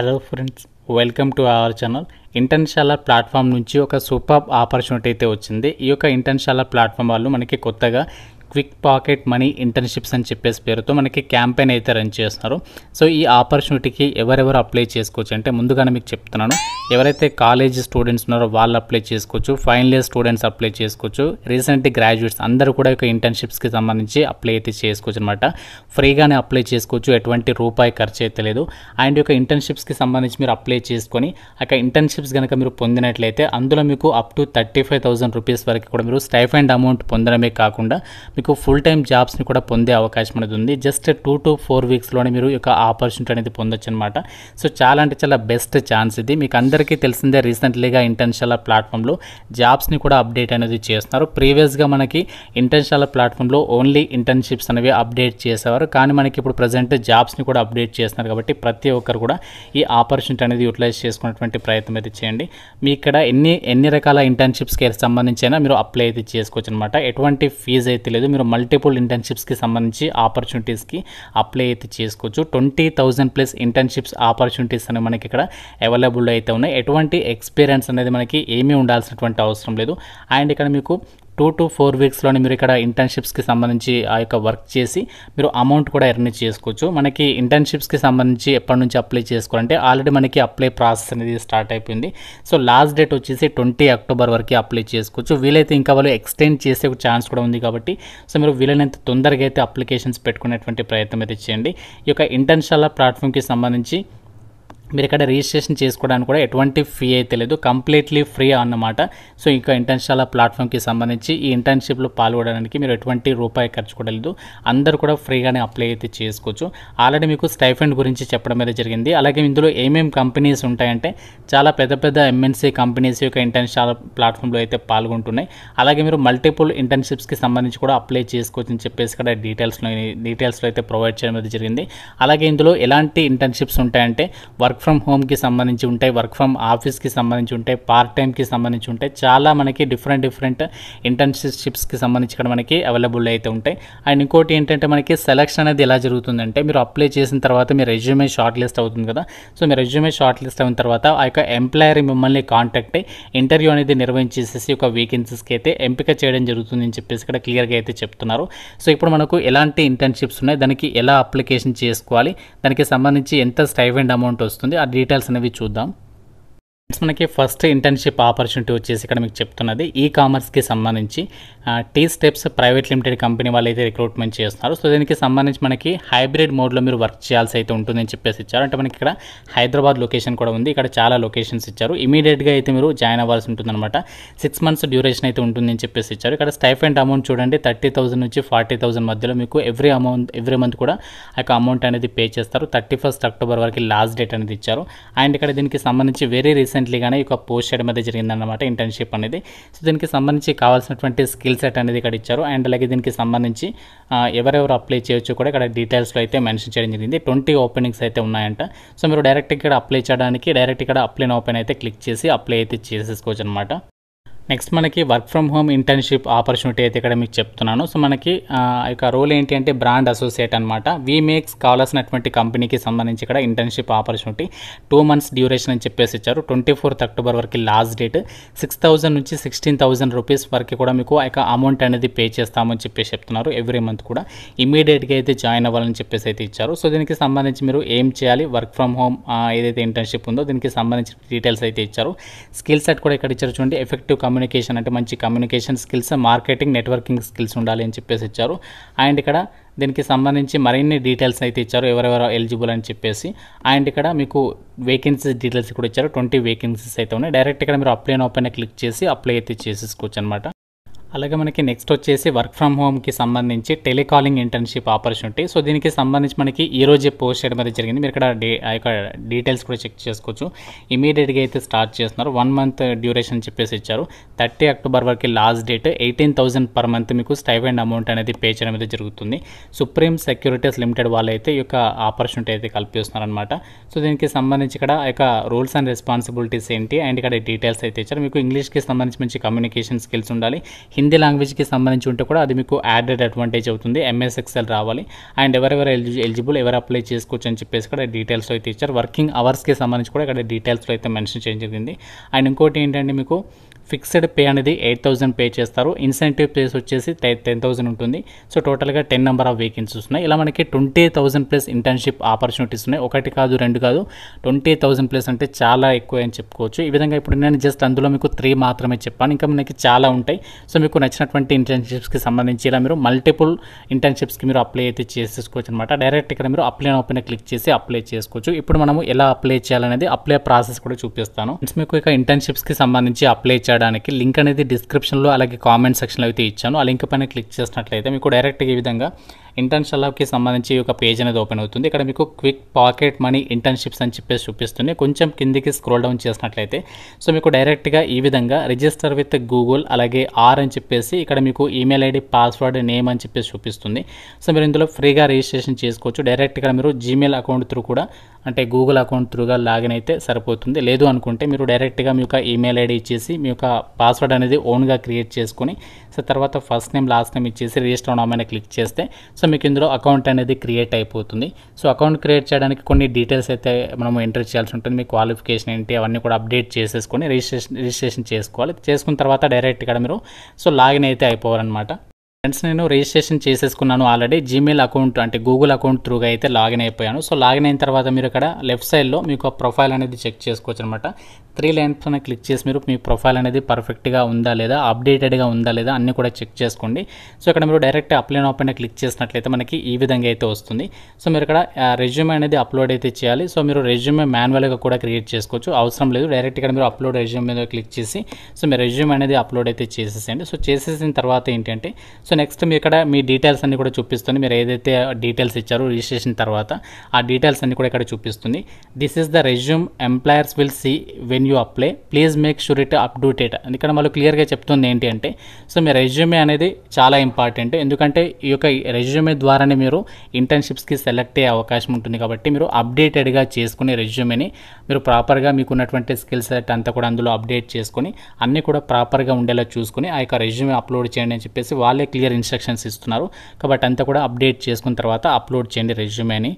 Hello friends, welcome to our channel. Internshala platform నుంచి ఒక super opportunity అయితే వచ్చింది. ఈ యొక్క ఇంటర్న్షాల ప్లాట్ఫామ్ వాళ్ళు మనకి కొత్తగా క్విక్ పాకెట్ మనీ ఇంటర్న్షిప్స్ అని చెప్పేసి పేరుతో మనకి క్యాంపెయిన్ అయితే రన్ చేస్తున్నారు. సో ఈ ఆపర్చునిటీకి ఎవరెవరు అప్లై చేసుకోవచ్చు అంటే ముందుగానే మీకు చెప్తున్నాను. ఎవరైతే కాలేజ్ స్టూడెంట్స్ ఉన్నారో వాళ్ళు అప్లై చేసుకోవచ్చు, ఫైనల్ ఇయర్ స్టూడెంట్స్ అప్లై చేసుకోవచ్చు, రీసెంట్ గ్రాడ్యుయేట్స్ అందరూ కూడా ఈ ఇంటర్న్షిప్స్కి సంబంధించి అప్లై అయితే చేసుకోవచ్చు అనమాట. ఫ్రీగానే అప్లై చేసుకోవచ్చు, ఎటువంటి రూపాయి ఖర్చు అయితే లేదు. అండ్ యొక్క ఇంటర్న్షిప్స్కి సంబంధించి మీరు అప్లై చేసుకొని అక్కడ ఇంటర్న్షిప్స్ కనుక మీరు పొందినట్లయితే అందులో మీకు అప్ టు 35,000 రూపీస్ వరకు కూడా మీరు స్టైఫండ్ అమౌంట్ పొందడమే కాకుండా మీకు ఫుల్ టైం జాబ్స్ని కూడా పొందే అవకాశం అనేది ఉంది. జస్ట్ 2 to 4 వీక్స్లోనే మీరు ఈ యొక్క ఆపర్చునిటీ అనేది పొందొచ్చు అనమాట. సో చాలా అంటే చాలా బెస్ట్ ఛాన్స్ ఇది. మీకు అందరికీ తెలిసిందే, రీసెంట్లీగా ఇంటర్న్షాల ప్లాట్ఫామ్లో జాబ్స్ని కూడా అప్డేట్ అనేది చేస్తున్నారు. ప్రీవియస్గా మనకి ఇంటర్న్షాల ప్లాట్ఫామ్లో ఓన్లీ ఇంటర్న్షిప్స్ అనేవి అప్డేట్ చేసేవారు, కానీ మనకి ఇప్పుడు ప్రజెంట్ జాబ్స్ని కూడా అప్డేట్ చేస్తున్నారు. కాబట్టి ప్రతి ఒక్కరు కూడా ఈ ఆపర్చునిటీ అనేది యూటిలైజ్ చేసుకునేటువంటి ప్రయత్నం అయితే చేయండి. మీ ఇక్కడ ఎన్ని రకాల ఇంటర్న్షిప్స్కి సంబంధించి అయినా మీరు అప్లై అయితే చేసుకోవచ్చు అనమాట. ఎటువంటి ఫీజు అయితే లేదు. మీరు మల్టిపుల్ ఇంటర్న్షిప్స్కి సంబంధించి ఆపర్చునిటీస్కి అప్లై అయితే చేసుకోవచ్చు. 20,000+ ఇంటర్న్షిప్స్ ఆపర్చునిటీస్ అనేవి మనకి ఇక్కడ అవైలబుల్ అయితే ఉన్నాయి. ఎటువంటి ఎక్స్పీరియన్స్ అనేది మనకి ఏమీ ఉండాల్సినటువంటి అవసరం లేదు. అండ్ ఇక్కడ మీకు 2 to 4 వీక్స్లోనే మీరు ఇక్కడ ఇంటర్న్షిప్స్కి సంబంధించి ఆ యొక్క వర్క్ చేసి మీరు అమౌంట్ కూడా ఎర్న్ చేసుకోవచ్చు. మనకి ఇంటర్న్షిప్స్కి సంబంధించి ఎప్పటి నుంచి అప్లై చేసుకోవాలంటే ఆల్రెడీ మనకి అప్లై ప్రాసెస్ అనేది స్టార్ట్ అయిపోయింది. సో లాస్ట్ డేట్ వచ్చేసి 20 అక్టోబర్ వరకు అప్లై చేసుకోవచ్చు. వీలైతే ఇంకా వాళ్ళు ఎక్స్టెండ్ చేసే ఒక ఛాన్స్ కూడా ఉంది. కాబట్టి సో మీరు వీలైనంత తొందరగా అయితే అప్లికేషన్స్ పెట్టుకునేటువంటి ప్రయత్నం అయితే చేయండి. ఈ యొక్క ఇంటర్న్షాల ప్లాట్ఫామ్కి సంబంధించి మీరు ఇక్కడ రిజిస్ట్రేషన్ చేసుకోవడానికి కూడా ఎటువంటి ఫీ అయితే లేదు, కంప్లీట్లీ ఫ్రీ అన్నమాట. సో ఇంకా ఇంటర్న్షాల ప్లాట్ఫామ్కి సంబంధించి ఈ ఇంటర్న్షిప్లో పాల్గొనడానికి మీరు ఎటువంటి రూపాయి ఖర్చు కూడా లేదు. అందరూ కూడా ఫ్రీగానే అప్లై అయితే చేసుకోవచ్చు. ఆల్రెడీ మీకు స్టైఫండ్ గురించి చెప్పడం అయితే జరిగింది. అలాగే ఇందులో ఏమేమి కంపెనీస్ ఉంటాయంటే చాలా పెద్ద పెద్ద ఎంఎన్సీ కంపెనీస్ యొక్క ఇంటర్న్షాల ప్లాట్ఫామ్లో అయితే పాల్గొంటున్నాయి. అలాగే మీరు మల్టిపుల్ ఇంటర్న్షిప్స్కి సంబంధించి కూడా అప్లై చేసుకోవచ్చు అని చెప్పేసి ఇక్కడ డీటెయిల్స్లో అయితే ప్రొవైడ్ చేయడం అయితే జరిగింది. అలాగే ఇందులో ఎలాంటి ఇంటర్న్షిప్స్ ఉంటాయంటే వర్క్ ఫ్రమ్ హోమ్కి సంబంధించి ఉంటాయి, వర్క్ ఫ్రమ్ ఆఫీస్కి సంబంధించి ఉంటాయి, పార్ట్ టైంకి సంబంధించి ఉంటాయి. చాలా మనకి డిఫరెంట్ ఇంటర్న్షిప్స్కి సంబంధించి ఇక్కడ మనకి అవైలబుల్ అయితే ఉంటాయి. అండ్ ఇంకోటి ఏంటంటే మనకి సెలక్షన్ అనేది ఎలా జరుగుతుందంటే మీరు అప్లై చేసిన తర్వాత మీ రెజ్యూమే షార్ట్ లిస్ట్ అవుతుంది కదా. సో మీ రెజ్యూమే షార్ట్ లిస్ట్ అయిన తర్వాత ఆ యొక్క ఎంప్లాయర్ మిమ్మల్ని కాంటాక్ట్ అయ్యి ఇంటర్వ్యూ అనేది నిర్వహించేసేసి ఒక వేకెన్సీస్కి అయితే ఎంపిక చేయడం జరుగుతుంది అని చెప్పేసి ఇక్కడ క్లియర్గా అయితే చెప్తున్నారు. సో ఇప్పుడు మనకు ఎలాంటి ఇంటర్న్షిప్స్ ఉన్నాయి, దానికి ఎలా అప్లికేషన్ చేసుకోవాలి, దానికి సంబంధించి ఎంత స్టైఫండ్ అమౌంట్ వస్తుంది, ఆ డీటెయిల్స్ అనేవి చూద్దాం. మనకి ఫస్ట్ ఇంటర్న్షిప్ ఆపర్చునిటీ వచ్చేసి ఇక్కడ మీకు చెప్తున్నది ఈ కామర్స్కి సంబంధించి T steps private limited company వాళ్ళు అయితే రిక్రూట్మెంట్ చేస్తున్నారు. సో దీనికి సంబంధించి మనకి హైబ్రిడ్ మోడ్లో మీరు వర్క్ చేయాల్సి అయితే ఉంటుందని చెప్పేసి ఇచ్చారు. అంటే మనకి ఇక్కడ హైదరాబాద్ లొకేషన్ కూడా ఉంది, ఇక్కడ చాలా లొకేషన్స్ ఇచ్చారు. ఇమీడియట్గా అయితే మీరు జాయిన్ అవ్వాల్సి ఉంటుందన్నమాట. 6 months డ్యూరేషన్ అయితే ఉంటుందని చెప్పేసి ఇచ్చారు. ఇక్కడ స్టైఫండ్ అమౌంట్ చూడండి 30,000 నుంచి 40,000 మధ్యలో మీకు ఎవ్రీ మంత్ కూడా ఆ యొక్క అమౌంట్ అనేది పే చేస్తారు. 31st అక్టోబర్ వరకు లాస్ట్ డేట్ అనేది ఇచ్చారు. అండ్ ఇక్కడ దీనికి సంబంధించి వెరీ రీసెంట్లీగానే ఒక పోస్ట్ చేయడం అయితే జరిగిందన్నమాట ఇంటర్న్షిప్ అనేది. సో దీనికి సంబంధించి కావాల్సినటువంటి స్కిల్ సెట్ అనేది ఇక్కడ ఇచ్చారు. అండ్ అలాగే దీనికి సంబంధించి ఎవరెవరు అప్లై చేయొచ్చు కూడా ఇక్కడ డీటెయిల్స్లో అయితే మెన్షన్ చేయడం జరిగింది. 20 ఓపెనింగ్స్ అయితే ఉన్నాయంట. సో మీరు డైరెక్ట్ ఇక్కడ అప్లై చేయడానికి డైరెక్ట్ ఇక్కడ అప్లై ఓపెన్ అయితే క్లిక్ చేసి అప్లై అయితే చేసేసుకోవచ్చు అనమాట. నెక్స్ట్ మనకి work from home internship opportunity అయితే ఇక్కడ మీకు చెప్తున్నాను. సో మనకి యొక్క రోల్ ఏంటి అంటే బ్రాండ్ అసోసియేట్ అనమాట. వీమేక్స్ కావాల్సినటువంటి కంపెనీకి సంబంధించి ఇక్కడ ఇంటర్న్షిప్ ఆపర్చునిటీ 2 months డ్యూరేషన్ అని చెప్పేసి ఇచ్చారు. 24th అక్టోబర్ వరకు లాస్ట్ డేట్. 6,000 నుంచి 16,000 రూపీస్ వరకు కూడా మీకు ఆ యొక్క అమౌంట్ అనేది పే చేస్తామని చెప్పేసి చెప్తున్నారు. ఎవ్రీ మంత్ కూడా ఇమీడియట్గా అయితే జాయిన్ అవ్వాలని చెప్పేసి అయితే ఇచ్చారు. సో దీనికి సంబంధించి మీరు ఏం చేయాలి, వర్క్ ఫ్రమ్ హోమ్ ఏదైతే ఇంటర్న్షిప్ ఉందో దీనికి సంబంధించిన డీటెయిల్స్ అయితే ఇచ్చారు. స్కిల్ సెట్ కూడా ఇక్కడ ఇచ్చారు చూడండి. ఎఫెక్టివ్ కమ్యూనికేషన్ అంటే మంచి communication skills, marketing, networking skills ఉండాలి అని చెప్పేసి ఇచ్చారు. అండ్ ఇక్కడ దీనికి సంబంధించి మరిన్ని డీటెయిల్స్ అయితే ఇచ్చారు, ఎవరెవరు ఎలిజిబుల్ అని చెప్పేసి. అండ్ ఇక్కడ మీకు వేకెన్సీస్ డీటెయిల్స్ కూడా ఇచ్చారు. 20 వేకెన్సీస్ అయితే ఉన్నాయి. డైరెక్ట్ ఇక్కడ మీరు అప్లై ఓపెన్ క్లిక్ చేసి అప్లై అయితే చేసేసుకోవచ్చు అనమాట. అలాగే మనకి నెక్స్ట్ వచ్చేసి వర్క్ ఫ్రమ్ హోమ్కి సంబంధించి టెలికాలింగ్ ఇంటర్న్షిప్ ఆపర్చునిటీ. సో దీనికి సంబంధించి మనకి ఈ రోజే పోస్ట్ చేయడం అయితే జరిగింది. మీరు ఇక్కడ ఆ యొక్క డీటెయిల్స్ కూడా చెక్ చేసుకోవచ్చు. ఇమీడియట్గా అయితే స్టార్ట్ చేస్తున్నారు. 1 month డ్యూరేషన్ అని చెప్పేసి ఇచ్చారు. 30 అక్టోబర్ వరకు లాస్ట్ డేట్. 18,000 per month మీకు స్టైఫండ్ అమౌంట్ అనేది పే చేయడం అయితే జరుగుతుంది. సుప్రీం సెక్యూరిటీస్ లిమిటెడ్ వాళ్ళు అయితే ఈ యొక్క ఆపర్చునిటీ అయితే కల్పిస్తున్నారు అనమాట. సో దీనికి సంబంధించి ఇక్కడ ఆ యొక్క రూల్స్ అండ్ రెస్పాన్సిబిలిటీస్ ఏంటి అండ్ ఇక్కడ డీటెయిల్స్ అయితే ఇచ్చారు. మీకు ఇంగ్లీష్కి సంబంధించి మంచి కమ్యూనికేషన్ స్కిల్స్ ఉండాలి, హిందీ లాంగ్వేజ్కి సంబంధించి ఉంటే కూడా అది మీకు యాడెడ్ అడ్వాంటేజ్ అవుతుంది. ఎంఎస్ ఎక్సెల్ రావాలి అండ్ ఎవరెవరు ఎలిజిబుల్, ఎవరు అప్లై చేసుకోవచ్చు అని చెప్పేసి కూడా డీటెయిల్స్లో అయితే ఇచ్చారు. వర్కింగ్ అవర్స్కి సంబంధించి కూడా ఇక్కడ డీటెయిల్స్లో అయితే మెన్షన్ చేయడం జరిగింది. అండ్ ఇంకోటి ఏంటంటే మీకు ఫిక్స్డ్ పే అనేది 8,000 పే చేస్తారు. ఇన్సెంటివ్ పేస్ వచ్చేసి 10,000 ఉంటుంది. సో టోటల్గా 10 నెంబర్ ఆఫ్ వేకెన్సీస్ ఉన్నాయి. ఇలా మనకి 20,000 ప్లస్ ఇంటర్న్షిప్ ఆపర్చునిటీస్ ఉన్నాయి. ఒకటి కాదు, రెండు కాదు, 20,000 ప్లస్ అంటే చాలా ఎక్కువ అని చెప్పుకోవచ్చు. ఈ విధంగా ఇప్పుడు నేను జస్ట్ అందులో మీకు 3 మాత్రమే చెప్పాను, ఇంకా మనకి చాలా ఉంటాయి. సో మీకు నచ్చినటువంటి ఇంటర్న్షిప్స్కి సంబంధించి ఇలా మీరు మల్టిపుల్ ఇంటర్న్షిప్స్కి మీరు అప్లై అయితే చేసేసుకోవచ్చు అనమాట. డైరెక్ట్ ఇక్కడ మీరు అప్లై ఓపెన్ క్లిక్ చేసి అప్లై చేసుకోవచ్చు. ఇప్పుడు మనము ఎలా అప్లై చేయాలనేది అప్లై ప్రాసెస్ కూడా చూపిస్తాను. మీకు ఇక ఇంటర్న్షిప్స్కి సంబంధించి అప్లై చేయడానికి లింక్ అనేది డిస్క్రిప్షన్లో అలాగే కామెంట్ సెక్షన్లో అయితే ఇచ్చాను. ఆ లింక్ పైన క్లిక్ చేసినట్లయితే మీకు డైరెక్ట్గా ఈ విధంగా ఇంటర్న్షిప్కి సంబంధించి ఒక పేజ్ అనేది ఓపెన్ అవుతుంది. ఇక్కడ మీకు క్విక్ పాకెట్ మనీ ఇంటర్న్షిప్స్ అని చెప్పేసి చూపిస్తుంది. కొంచెం కిందికి స్క్రోల్ డౌన్ చేసినట్లయితే సో మీకు డైరెక్ట్గా ఈ విధంగా రిజిస్టర్ విత్ గూగుల్ అలాగే ఆర్ అని చెప్పేసి ఇక్కడ మీకు ఈమెయిల్ ఐడి, పాస్వర్డ్, నేమ్ అని చెప్పేసి చూపిస్తుంది. సో మీరు ఇందులో ఫ్రీగా రిజిస్ట్రేషన్ చేసుకోవచ్చు. డైరెక్ట్గా మీరు జీమెయిల్ అకౌంట్ త్రూ కూడా అంటే గూగుల్ అకౌంట్ త్రూగా లాగిన్ అయితే సరిపోతుంది. లేదు అనుకుంటే మీరు డైరెక్ట్గా మీ యొక్క ఈమెయిల్ ఐడి ఇచ్చేసి మీ యొక్క పాస్వర్డ్ అనేది ఓన్గా క్రియేట్ చేసుకొని సో తర్వాత ఫస్ట్ నేమ్ లాస్ట్ నేమ్ ఇచ్చేసి రిజిస్టర్ ఆన్ క్లిక్ చేస్తే సో మీకు ఇందులో అకౌంట్ అనేది క్రియేట్ అయిపోతుంది. సో అకౌంట్ క్రియేట్ చేయడానికి కొన్ని డీటెయిల్స్ అయితే మనం ఎంటర్ చేయాల్సి ఉంటుంది. మీ క్వాలిఫికేషన్ ఏంటి అవన్నీ కూడా అప్డేట్ చేసేసుకొని రిజిస్ట్రేషన్ చేసుకోవాలి. చేసుకున్న తర్వాత డైరెక్ట్ ఇక్కడ మీరు సో లాగిన్ అయితే అయిపోవాలన్నమాట. ఫ్రెండ్స్ నేను రిజిస్ట్రేషన్ చేసేసుకున్నాను ఆల్రెడీ. జీమెయిల్ అకౌంట్ అంటే గూగుల్ అకౌంట్ త్రూగా అయితే లాగిన్ అయిపోయాను. సో లాగిన్ అయిన తర్వాత మీరు ఇక్కడ లెఫ్ట్ సైడ్లో మీకు ప్రొఫైల్ అనేది చెక్ చేసుకోవచ్చు అనమాట. 3 లైన్స్ పైన క్లిక్ చేసి మీరు మీ ప్రొఫైల్ అనేది పర్ఫెక్ట్గా ఉందా లేదా, అప్డేటెడ్గా ఉందా లేదా అన్నీ కూడా చెక్ చేసుకోండి. సో ఇక్కడ మీరు డైరెక్ట్ అప్లై ఓపెన్ క్లిక్ చేసినట్లయితే మనకి ఈ విధంగా అయితే వస్తుంది. సో మీరు ఇక్కడ రెజ్యూమే అనేది అప్లోడ్ అయితే చేయాలి. సో మీరు రెజ్యూమే మాన్యువల్గా కూడా క్రియేట్ చేసుకోవచ్చు, అవసరం లేదు. డైరెక్ట్ ఇక్కడ మీరు అప్లోడ్ రెజ్యూమే మీద క్లిక్ చేసి సో మీ రెజ్యూమే అనేది అప్లోడ్ అయితే చేసేసేయండి. సో చేసేసిన తర్వాత ఏంటంటే సో నెక్స్ట్ మీ ఇక్కడ మీ డీటెయిల్స్ అన్ని కూడా చూపిస్తుంది. మీరు ఏదైతే డీటెయిల్స్ ఇచ్చారో రిజిస్ట్రేషన్ తర్వాత ఆ డీటెయిల్స్ అన్ని కూడా ఇక్కడ చూపిస్తుంది. This is the resume employers will see when you apply, please make sure it updated. ఇక్కడ వాళ్ళు క్లియర్గా చెప్తుంది ఏంటి అంటే సో మీ రెజ్యూమే అనేది చాలా ఇంపార్టెంట్. ఎందుకంటే ఈ యొక్క రెజ్యూమే ద్వారానే మీరు ఇంటర్న్షిప్స్కి సెలెక్ట్ అయ్యే అవకాశం ఉంటుంది. కాబట్టి మీరు అప్డేటెడ్గా చేసుకునే రెజ్యూమేని మీరు ప్రాపర్గా మీకు ఉన్నటువంటి స్కిల్ సెట్ అంతా కూడా అందులో అప్డేట్ చేసుకొని అన్నీ కూడా ప్రాపర్గా ఉండేలా చూసుకొని ఆ యొక్క రెజ్యూమే అప్లోడ్ చేయండి అని చెప్పేసి వాళ్ళే క్లియర్ ఇన్స్ట్రక్షన్స్ ఇస్తున్నారు. కాబట్టి అంతా కూడా అప్డేట్ చేసుకున్న తర్వాత అప్లోడ్ చేయండి రెజ్యూమేని.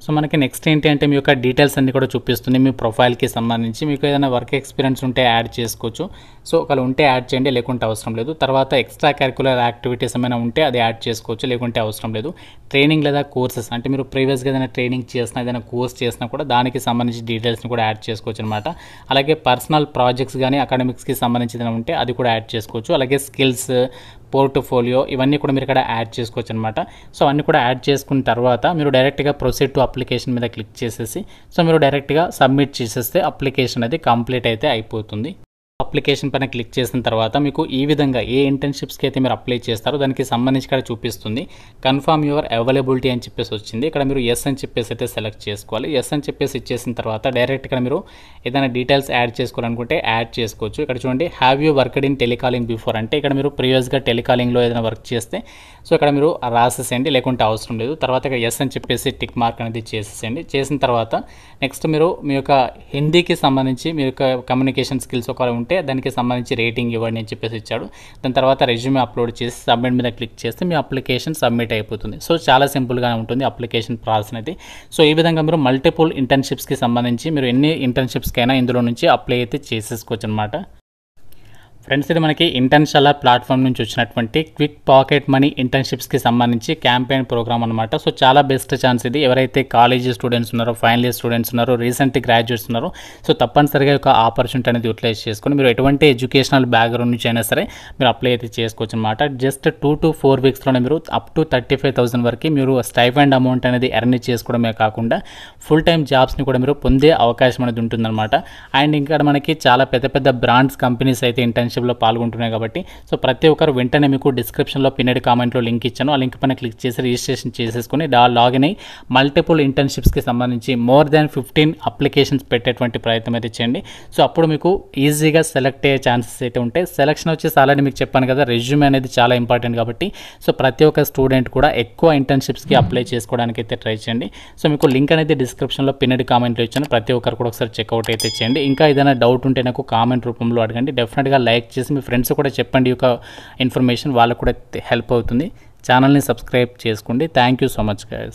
సో మనకి నెక్స్ట్ ఏంటి అంటే మీ యొక్క డీటెయిల్స్ అన్ని కూడా చూపిస్తుంది. మీ ప్రొఫైల్కి సంబంధించి మీకు ఏదైనా వర్క్ ఎక్స్పీరియన్స్ ఉంటే యాడ్ చేసుకోవచ్చు. సో ఒకవేళ ఉంటే యాడ్ చేయండి, లేకుంటే అవసరం లేదు. తర్వాత ఎక్స్ట్రా కరిక్యులర్ యాక్టివిటీస్ ఏమైనా ఉంటే అది యాడ్ చేసుకోవచ్చు, లేకుంటే అవసరం లేదు. ట్రైనింగ్ లేదా కోర్సెస్ అంటే మీరు ప్రీవియస్గా ఏదైనా ట్రైనింగ్ చేసినా ఏదైనా కోర్స్ చేసినా కూడా దానికి సంబంధించి డీటెయిల్స్ని కూడా యాడ్ చేసుకోవచ్చు అనమాట. అలాగే పర్సనల్ ప్రాజెక్ట్స్ కానీ అకాడమిక్స్కి సంబంధించి ఏదైనా ఉంటే అది కూడా యాడ్ చేసుకోవచ్చు. అలాగే స్కిల్స్, పోర్ట్ఫోలియో ఇవన్నీ కూడా మీరు ఇక్కడ యాడ్ చేసుకోవచ్చు అనమాట. సో అన్నీ కూడా యాడ్ చేసుకున్న తర్వాత మీరు డైరెక్ట్గా ప్రొసీడ్ టు అప్లికేషన్ మీద క్లిక్ చేసేసి సో మీరు డైరెక్ట్గా సబ్మిట్ చేసేస్తే అప్లికేషన్ అది కంప్లీట్ అయితే అయిపోతుంది. అప్లికేషన్ పైన క్లిక్ చేసిన తర్వాత మీకు ఈ విధంగా ఏ ఇంటర్న్షిప్స్కి అయితే మీరు అప్లై చేస్తారో దానికి సంబంధించి ఇక్కడ చూపిస్తుంది. కన్ఫర్మ్ యువర్ అవైలబిలిటీ అని చెప్పేసి వచ్చింది. ఇక్కడ మీరు ఎస్ అని చెప్పేసి అయితే సెలెక్ట్ చేసుకోవాలి. ఎస్ అని చెప్పేసి ఇచ్చేసిన తర్వాత డైరెక్ట్ ఇక్కడ మీరు ఏదైనా డీటెయిల్స్ యాడ్ చేసుకోవాలనుకుంటే యాడ్ చేసుకోవచ్చు. ఇక్కడ చూడండి, have you worked in telecalling before అంటే ఇక్కడ మీరు ప్రీవియస్గా టెలికాలింగ్లో ఏదైనా వర్క్ చేస్తే సో ఇక్కడ మీరు రాసేసేయండి, లేకుంటే అవసరం లేదు. తర్వాత ఇక్కడ ఎస్ అని చెప్పేసి టిక్ మార్క్ అనేది చేసేసేయండి. చేసిన తర్వాత నెక్స్ట్ మీరు మీ యొక్క హిందీకి సంబంధించి మీ యొక్క కమ్యూనికేషన్ స్కిల్స్ ఒకవేళ ఉంటే దానికి సంబంధించి రేటింగ్ ఇవ్వండి అని చెప్పేసి ఇచ్చాడు. దాని తర్వాత రెజ్యూమే అప్లోడ్ చేసి సబ్మిట్ మీద క్లిక్ చేస్తే మీ అప్లికేషన్ సబ్మిట్ అయిపోతుంది. సో చాలా సింపుల్గా ఉంటుంది అప్లికేషన్ ప్రాసెస్ అనేది. సో ఈ విధంగా మీరు మల్టిపుల్ ఇంటర్న్షిప్స్కి సంబంధించి మీరు ఎన్ని ఇంటర్న్షిప్స్కైనా ఇందులో నుంచి అప్లై అయితే చేసేసుకోవచ్చు అనమాట. ఫ్రెండ్స్ ఇది మనకి ఇంటర్న్షిప్ ప్లాట్ఫామ్ నుంచి వచ్చినటువంటి క్విక్ పాకెట్ మనీ ఇంటర్న్షిప్స్కి సంబంధించి క్యాంపెయిన్ ప్రోగ్రామ్ అనమాట. సో చాలా బెస్ట్ ఛాన్స్ ఇది. ఎవరైతే కాలేజీ స్టూడెంట్స్ ఉన్నారో, ఫైనల్ ఇయర్ స్టూడెంట్స్ ఉన్నారో, రీసెంట్ గ్రాడ్యుయేట్స్ ఉన్నారో సో తప్పనిసరిగా ఒక ఆపర్చునిటీ అనేది యూటిలైజ్ చేసుకొని మీరు ఎటువంటి ఎడ్యుకేషనల్ బ్యాక్గ్రౌండ్ నుంచి అయినా సరే మీరు అప్లై అయితే చేసుకోవచ్చు అనమాట. జస్ట్ 2 to 4 వీక్స్లోనే మీరు అప్ టు 35,000 వరకు మీరు స్టైఫండ్ అమౌంట్ అనేది ఎర్న్ చేసుకోవడమే కాకుండా ఫుల్ టైం జాబ్స్ని కూడా మీరు పొందే అవకాశం అనేది ఉంటుందన్నమాట. అండ్ ఇంకా మనకి చాలా పెద్ద పెద్ద బ్రాండ్స్ కంపెనీస్ అయితే ఇంటర్న్షిప్లో పాల్గొంటున్నాయి. కాబట్టి సో ప్రతి ఒక్కరు వెంటనే మీకు డిస్క్రిప్షన్లో పిన్నెడ్ కామెంట్లో లింక్ ఇచ్చాను. ఆ లింక్ పైన క్లిక్ చేసి రిజిస్ట్రేషన్ చేసేసుకొని లాగిన్ అయ్యి మల్టిపుల్ ఇంటర్న్షిప్స్కి సంబంధించి మోర్ దాన్ 15 అప్లికేషన్స్ పెట్టేటువంటి ప్రయత్నం అయితే చేయండి. సో అప్పుడు మీకు ఈజీగా సెలెక్ట్ అయ్యే ఛాన్సెస్ అయితే ఉంటాయి. సెలక్షన్ వచ్చేసి ఆల్రెడీ మీకు చెప్పాను కదా, రెజ్యూమే అనేది చాలా ఇంపార్టెంట్. కాబట్టి సో ప్రతి ఒక్క స్టూడెంట్ కూడా ఎక్కువ ఇంటర్న్షిప్స్కి అప్లై చేసుకోవడానికి అయితే ట్రై చేయండి. సో మీకు లింక్ అనేది డిస్క్రిప్షన్లో పిన్నెడ్ కామెంట్లో ఇచ్చాను. ప్రతి ఒక్కరు కూడా ఒకసారి చెక్అవుట్ అయితే చేయండి. ఇంకా ఏదైనా డౌట్ ఉంటే నాకు కామెంట్ రూపంలో అడగండి. డెఫినెట్గా లైక్ లైక్ చేసి మీ ఫ్రెండ్స్ కూడా చెప్పండి. ఈ యొక్క ఇన్ఫర్మేషన్ వాళ్ళకు కూడా హెల్ప్ అవుతుంది. ఛానల్ని సబ్స్క్రైబ్ చేసుకోండి. Thank you so much guys.